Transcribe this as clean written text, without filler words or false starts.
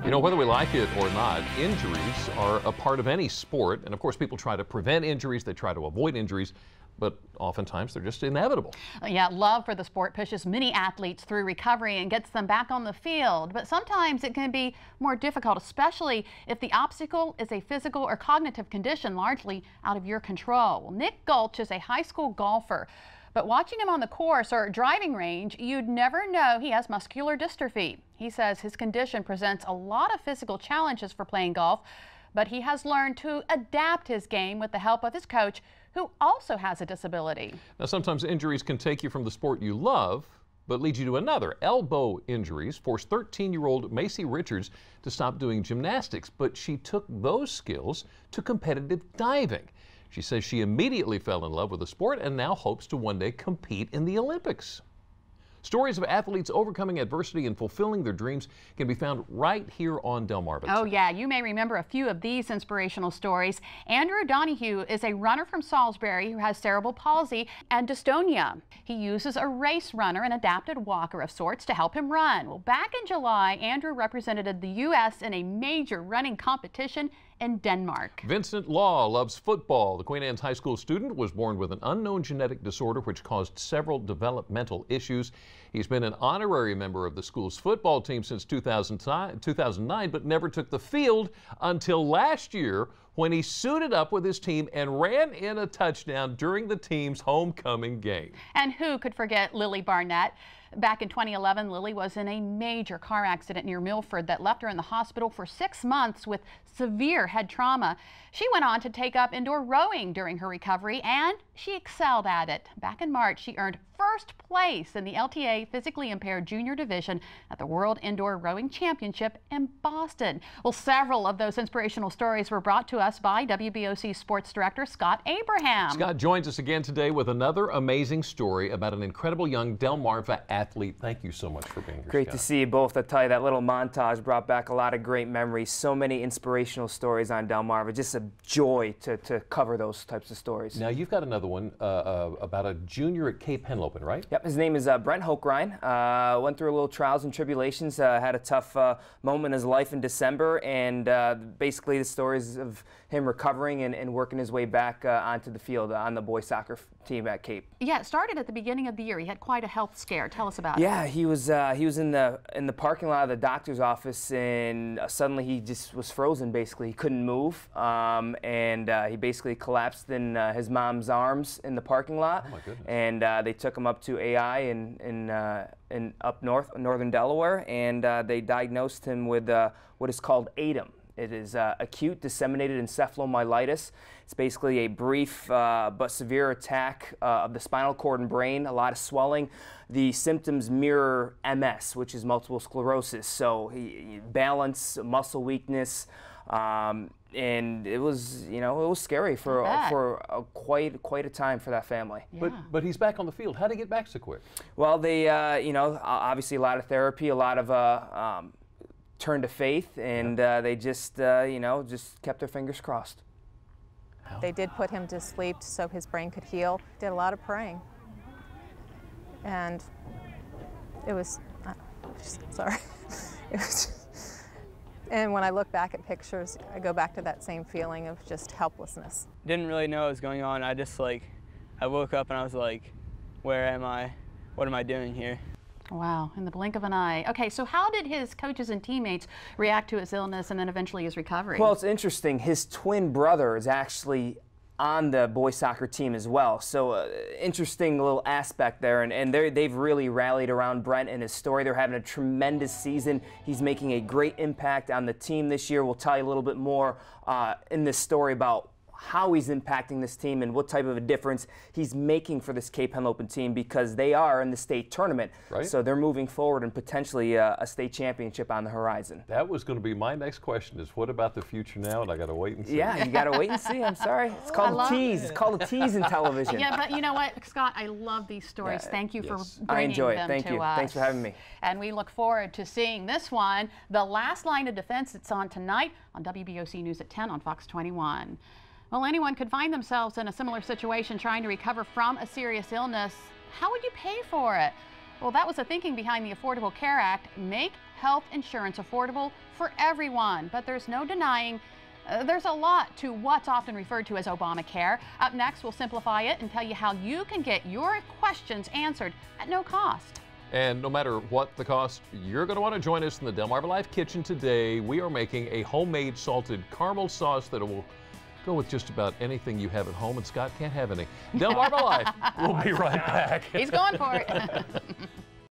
You know, whether we like it or not, injuries are a part of any sport. And of course, people try to prevent injuries, they try to avoid injuries, but oftentimes they're just inevitable. Yeah, love for the sport pushes many athletes through recovery and gets them back on the field. But sometimes it can be more difficult, especially if the obstacle is a physical or cognitive condition largely out of your control. Well, Nick Gulch is a high school golfer. But watching him on the course or driving range, you'd never know he has muscular dystrophy. He says his condition presents a lot of physical challenges for playing golf, but he has learned to adapt his game with the help of his coach, who also has a disability. Now, sometimes injuries can take you from the sport you love, but lead you to another. Elbow injuries forced 13-year-old Macy Richards to stop doing gymnastics, but she took those skills to competitive diving. She says she immediately fell in love with the sport and now hopes to one day compete in the Olympics. Stories of athletes overcoming adversity and fulfilling their dreams can be found right here on Delmarva. Oh yeah, you may remember a few of these inspirational stories. Andrew Donahue is a runner from Salisbury who has cerebral palsy and dystonia. He uses a race runner, an adapted walker of sorts, to help him run. Well, back in July, Andrew represented the U.S. in a major running competition in Denmark. Vincent Law loves football. The Queen Anne's high school student was born with an unknown genetic disorder which caused several developmental issues. He's been an honorary member of the school's football team since 2009, but never took the field until last year when he suited up with his team and ran in a touchdown during the team's homecoming game. And who could forget Lily Barnett? Back in 2011, Lily was in a major car accident near Milford that left her in the hospital for 6 months with severe head trauma. She went on to take up indoor rowing during her recovery, and she excelled at it. Back in March, she earned first place in the LTA Physically Impaired Junior Division at the World Indoor Rowing Championship in Boston. Well, several of those inspirational stories were brought to us by WBOC Sports Director Scott Abraham. Scott joins us again today with another amazing story about an incredible young Delmarva athlete. Thank you so much for being here, Great Scott. to see you both. I tell you, that little montage brought back a lot of great memories. So many inspirational stories on Delmarva. Just a joy to cover those types of stories. Now, you've got another one about a junior at Cape Henlopen, right? Yep, his name is Brent Hochrein. Went through a little trials and tribulations, had a tough moment in his life in December, and basically the stories of him recovering and working his way back onto the field on the boys soccer team at Cape. Yeah, it started at the beginning of the year. He had quite a health scare. Tell us about it. Yeah, he was in the parking lot of the doctor's office, and suddenly he just was frozen. Basically, he couldn't move, and he basically collapsed in his mom's arms in the parking lot. Oh my goodness! And they took him up to AI in up northern Delaware, and they diagnosed him with what is called ADEM. It is acute disseminated encephalomyelitis. It's basically a brief but severe attack of the spinal cord and brain, a lot of swelling. The symptoms mirror MS, which is multiple sclerosis. So balance, muscle weakness, and it was, it was scary for quite a time for that family. Yeah. But he's back on the field. How did he get back so quick? Well, they, obviously a lot of therapy, a lot of turn to faith, and they just, just kept their fingers crossed. They did put him to sleep so his brain could heal. Did a lot of praying. And it was, sorry. It was and when I look back at pictures, I go back to that same feeling of just helplessness. Didn't really know what was going on. I just I woke up and I was like, where am I? What am I doing here? Wow, in the blink of an eye. Okay, so how did his coaches and teammates react to his illness and then eventually his recovery? Well, it's interesting. His twin brother is actually on the boys soccer team as well. So interesting little aspect there, and they've really rallied around Brent and his story. They're having a tremendous season. He's making a great impact on the team this year. We'll tell you a little bit more in this story about how he's impacting this team and what type of a difference he's making for this Cape Henlopen team, because they are in the state tournament. Right. So they're moving forward and potentially a state championship on the horizon. That was going to be my next question, is what about the future now? And I got to wait and see. Yeah, you got to wait and see. I'm sorry. It's called a tease. It's called a tease in television. Yeah, but you know what, Scott, I love these stories. Thank you for bringing I enjoy them it. Thank to you. us. Thanks for having me. And we look forward to seeing this one, The Last Line of Defense. It's on tonight on WBOC News at 10 on Fox 21. Well, anyone could find themselves in a similar situation trying to recover from a serious illness. How would you pay for it? Well, that was the thinking behind the Affordable Care Act. Make health insurance affordable for everyone. But there's no denying there's a lot to what's often referred to as Obamacare. Up next, we'll simplify it and tell you how you can get your questions answered at no cost. And no matter what the cost, you're going to want to join us in the Delmarva Life kitchen today. We are making a homemade salted caramel sauce that will go with just about anything you have at home, and Scott can't have any. Delmarva Life, we'll be right back. He's going for it.